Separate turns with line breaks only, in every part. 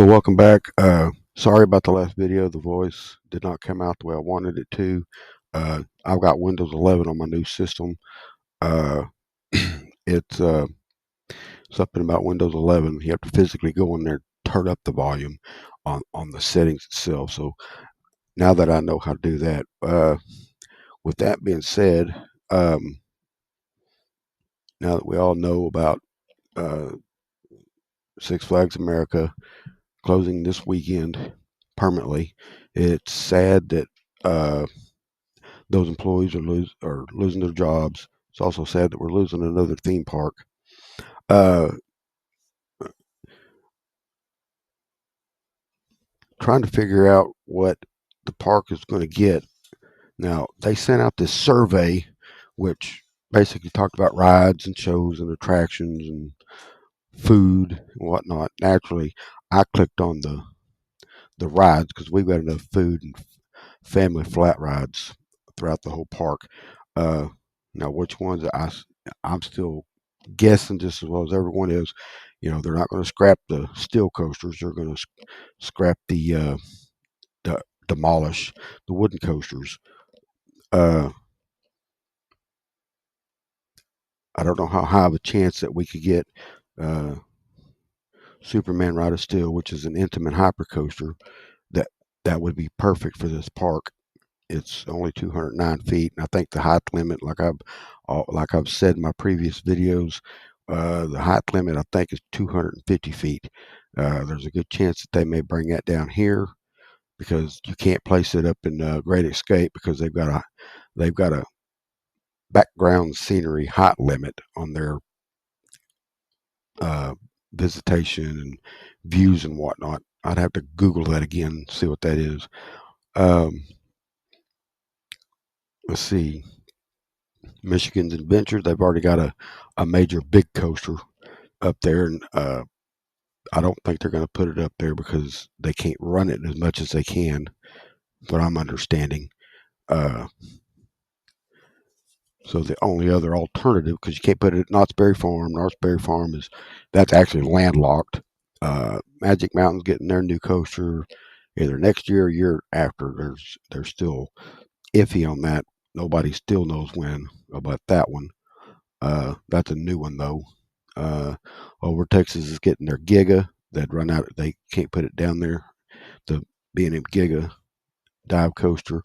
So welcome back. Sorry about the last video. The voice did not come out the way I wanted it to. I've got Windows 11 on my new system. Uh, it's something about Windows 11. You have to physically go in there, turn up the volume on the settings itself. So now that I know how to do that, with that being said, um, now that we all know about uh, Six Flags America closing this weekend permanently, it's sad that those employees are losing their jobs. It's also sad that we're losing another theme park. Uh, Trying to figure out what the park is going to get. Now, they sent out this survey, which basically talked about rides and shows and attractions and food and whatnot. Naturally, I clicked on the rides because we've got enough food and family flat rides throughout the whole park. Uh, Now, which ones I'm still guessing just as well as everyone is. You know, they're not going to scrap the steel coasters. They're going to scrap the demolish the wooden coasters. Uh, I don't know how high of a chance that we could get uh, Superman Ride of Steel, which is an intimate hyper coaster that that would be perfect for this park. It's only 209 feet, and I think the height limit, like I've said in my previous videos, the height limit I think is 250 feet. There's a good chance that they may bring that down here because you can't place it up in Great Escape because they've got a background scenery height limit on their uh, visitation and views and whatnot. I'd have to Google that again, see what that is. Um, let's see. Michigan's Adventure, they've already got a major big coaster up there, and I don't think they're going to put it up there because they can't run it as much as they can. What I'm understanding. Uh, so the only other alternative, because you can't put it at Knott's Berry Farm. Knott's Berry Farm that's actually landlocked. Magic Mountain's getting their new coaster either next year or year after. They're still iffy on that. Nobody still knows when about that one. That's a new one though. Uh, Over Texas is getting their Giga. They'd run out. They can't put it down there. The B&M Giga dive coaster.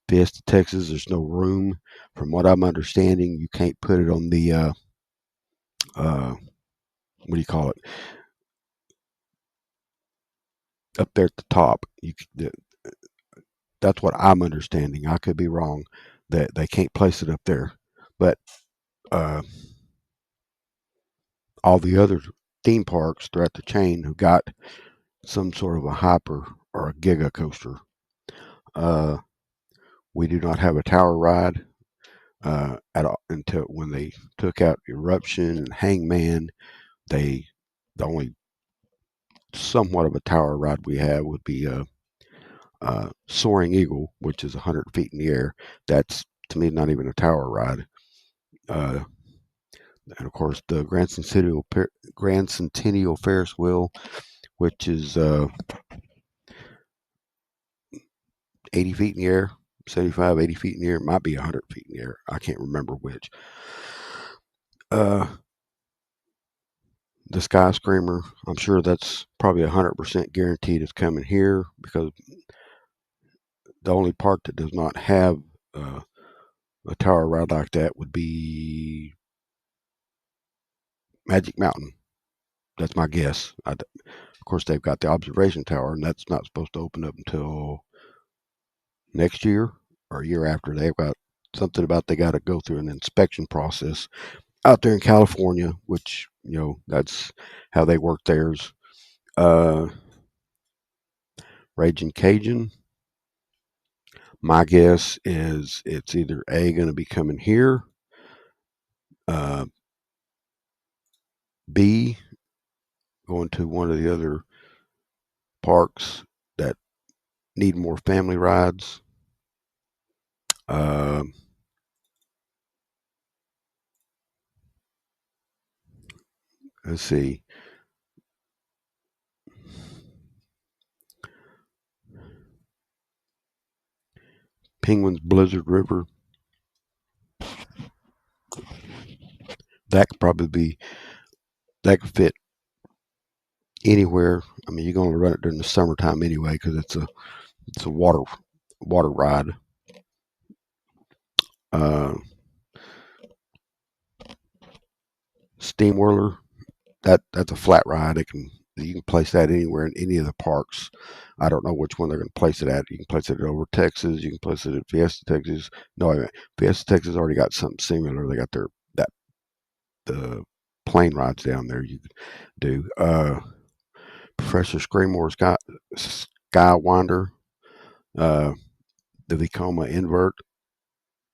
Fiesta, Texas. There's no room. From what I'm understanding, you can't put it on the uh, what do you call it? Up there at the top. That's what I'm understanding. I could be wrong. That they can't place it up there, but uh, all the other theme parks throughout the chain have got some sort of a hyper or a giga coaster. Uh, we do not have a tower ride at all until when they took out Eruption and Hangman. They the only somewhat of a tower ride we have would be Soaring Eagle, which is 100 feet in the air. That's to me not even a tower ride. Uh, and of course the Grand Centennial Ferris wheel, which is 80 feet in the air, 75, 80 feet in the air. It might be 100 feet in the air. I can't remember which. Uh, the Sky Screamer, I'm sure that's probably 100% guaranteed is coming here because the only park that does not have uh, a tower ride like that would be Magic Mountain. That's my guess. Of course, they've got the observation tower, and that's not supposed to open up until next year or a year after. They've got something about they got to go through an inspection process out there in California, which that's how they work theirs. Uh, Raging Cajun. My guess is it's either A going to be coming here, uh, B going to one of the other parks that need more family rides. Uh, let's see. Penguins Blizzard River. That could probably be, that could fit anywhere. I mean, you're going to run it during the summertime anyway because it's a water ride. Uh, Steam Whirler, that's a flat ride. You can place that anywhere in any of the parks. I don't know which one they're going to place it at. You can place it over Texas. You can place it at Fiesta Texas. No, wait a minute. Fiesta Texas already got something similar. They got that the plane rides down there. You could do Professor Screamore Skywinder, uh, the Vekoma Invert,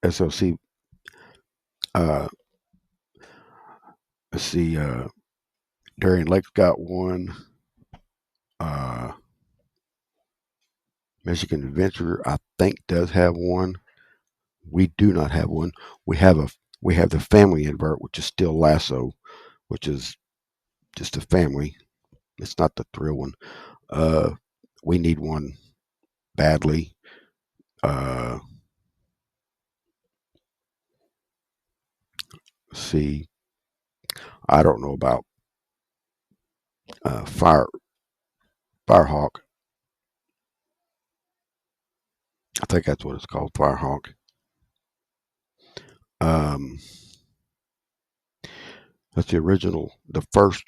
SLC. Uh, let's see. Darien Lake's got one. Uh, Michigan Adventure, I think, does have one. We do not have one. We have the family invert, which is still Lasso, which is just a family. It's not the thrill one. Uh, we need one badly. Uh, see, I don't know about Firehawk. I think that's what it's called, Firehawk. Um, that's the original, the first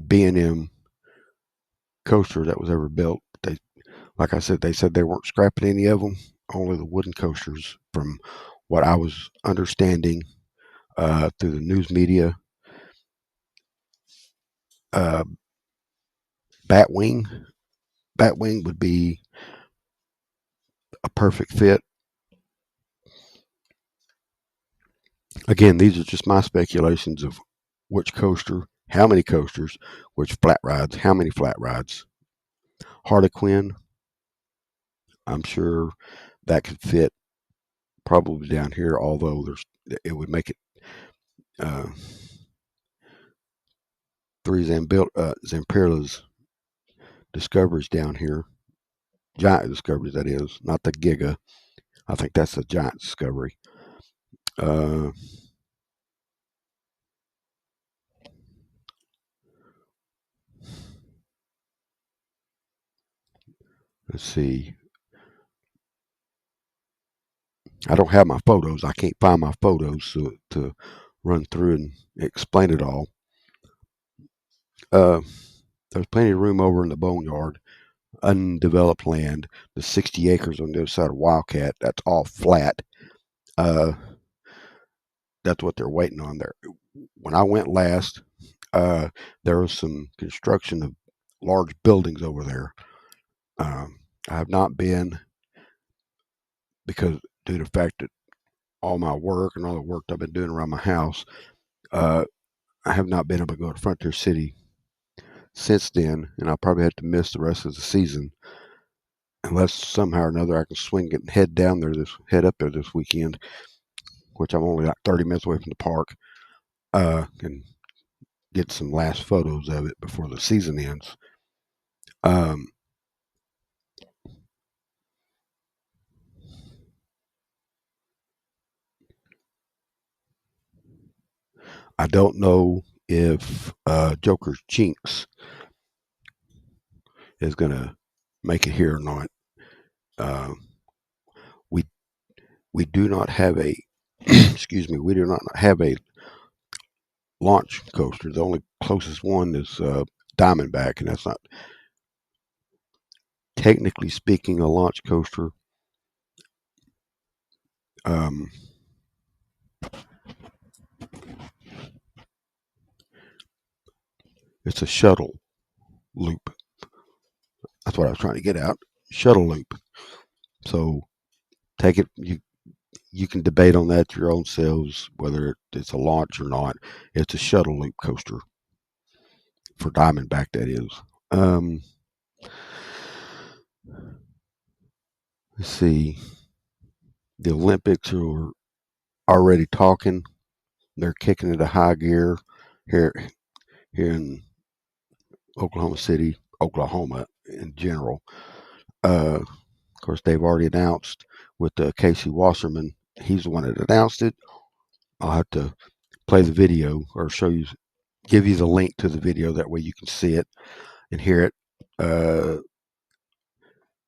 B&M coaster that was ever built. Like I said, they said they weren't scrapping any of them, only the wooden coasters, from what I was understanding through the news media. Uh, Batwing, Batwing would be a perfect fit. Again, these are just my speculations of which coaster, how many coasters, which flat rides, how many flat rides. Harlequin, I'm sure that could fit probably down here, although it would make it uh, three Zamperila's Discoveries down here. Giant Discoveries, that is, not the Giga. I think that's a Giant Discovery. Uh, let's see. I don't have my photos. I can't find my photos to run through and explain it all. Uh, there's plenty of room over in the boneyard, undeveloped land. The 60 acres on the other side of Wildcat, that's all flat. Uh, that's what they're waiting on there. When I went last, there was some construction of large buildings over there. I have not been because due to the fact that all my work and all the work I've been doing around my house, uh, I have not been able to go to Frontier City since then, and I'll probably have to miss the rest of the season unless somehow or another I can swing it and head up there this weekend, which I'm only like 30 minutes away from the park, and get some last photos of it before the season ends. Um, I don't know if Joker's Jinx is going to make it here or not. Uh, we we do not have a excuse me, we do not have a launch coaster. The only closest one is Diamondback, and that's not technically speaking a launch coaster. Um, it's a shuttle loop. That's what I was trying to get out. Shuttle loop. So take it. You can debate on that your own selves whether it's a launch or not. It's a shuttle loop coaster for Diamondback. That is. Um, let's see. The Olympics are already talking. They're kicking it a high gear here in Oklahoma City, Oklahoma in general. Of course, they've already announced with Casey Wasserman. He's the one that announced it. I'll have to play the video or give you the link to the video. That way you can see it and hear it.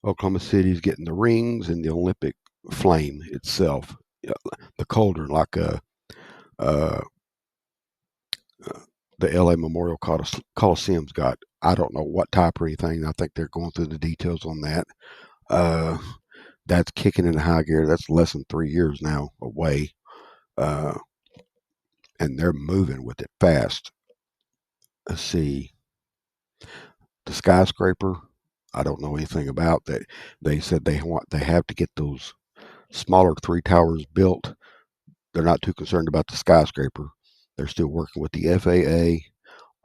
Oklahoma City is getting the rings and the Olympic flame itself, the cauldron, like uh, the LA Memorial Coliseum's got. I don't know what type or anything. I think they're going through the details on that. Uh, that's kicking into high gear. That's less than 3 years now away, uh, and they're moving with it fast. Let's see, the skyscraper. I don't know anything about that. They said they have to get those smaller 3 towers built. They're not too concerned about the skyscraper. They're still working with the FAA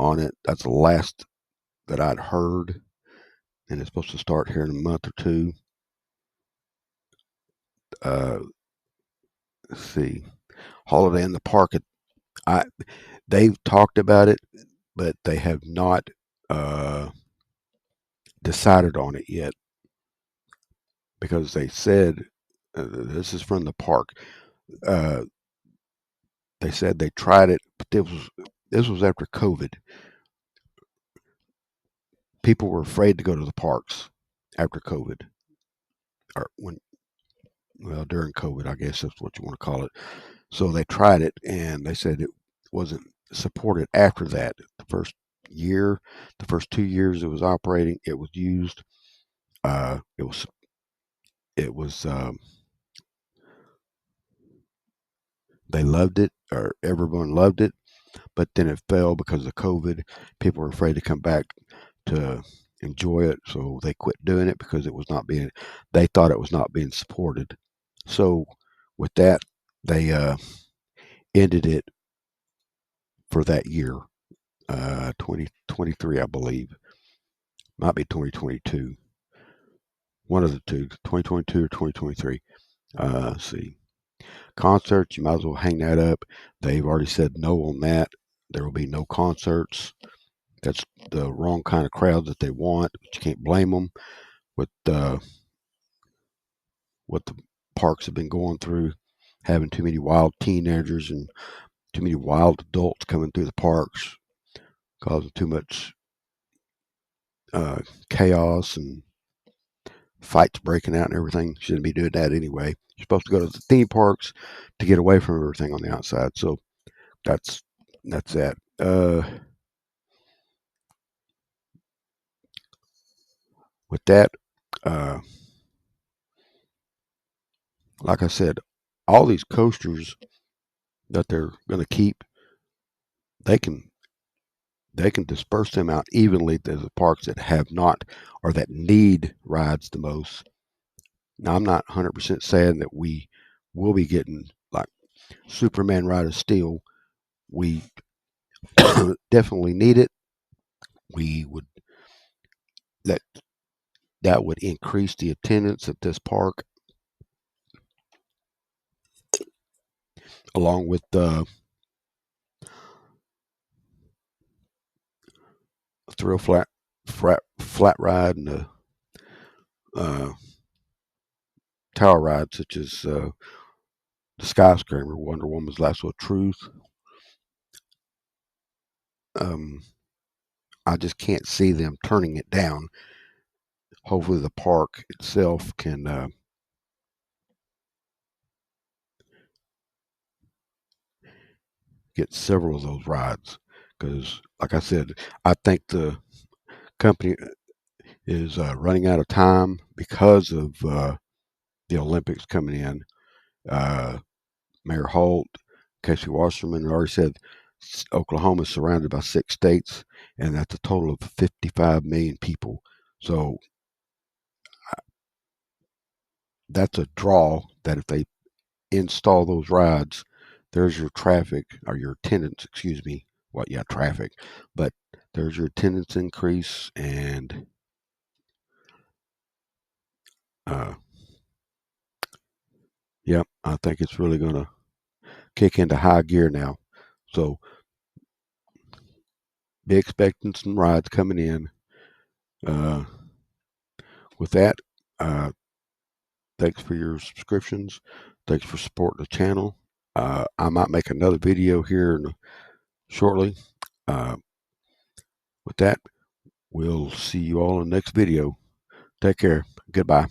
on it. That's the last that I'd heard, and it's supposed to start here in a month or two. Uh, let's see, Holiday in the Park. I they've talked about it, but they have not uh, decided on it yet because they said this is from the park. Uh, they said they tried it, but this was after COVID. People were afraid to go to the parks after COVID, or during COVID, I guess that's what you want to call it. So they tried it, and they said it wasn't supported after that. The first year, the first 2 years it was operating, it was used. It was it was they loved it, or everyone loved it, but then it fell because of COVID. People were afraid to come back to enjoy it, so they quit doing it because it was not being. They thought it was not being supported. So with that, they ended it for that year, 2023, I believe. Might be 2022. One of the two, 2022 or 2023. Let's see. Concerts, you might as well hang that up. They've already said no on that. There will be no concerts. That's the wrong kind of crowd that they want, but you can't blame them with what the parks have been going through, having too many wild teenagers and too many wild adults coming through the parks, causing too much uh, chaos and fights breaking out and everything. Shouldn't be doing that anyway. You're supposed to go to the theme parks to get away from everything on the outside. So that's that's that. With that, uh, like I said, all these coasters that they're going to keep, they can disperse them out evenly to the parks that have not or that need rides the most. Now, I'm not 100% saying that we will be getting like Superman Ride of Steel. We definitely need it. We would that that would increase the attendance at this park, along with the thrill flat ride and the uh, tower ride, such as the Skyscraper, Wonder Woman's Lasso of Truth. Um, I just can't see them turning it down. Hopefully, the park itself can get several of those rides. Because, like I said, I think the company is running out of time because of the Olympics coming in. Uh, Mayor Holt, Casey Wasserman already said Oklahoma is surrounded by 6 states, and that's a total of 55 million people. So that's a draw that if they install those rides, there's your traffic or your attendance, excuse me. Well, yeah, traffic, but there's your attendance increase, and uh, yep, I think it's really going to kick into high gear now. So be expecting some rides coming in. Uh, with that, uh, Thanks for your subscriptions. Thanks for supporting the channel. I might make another video here shortly. With that, we'll see you all in the next video. Take care. Goodbye.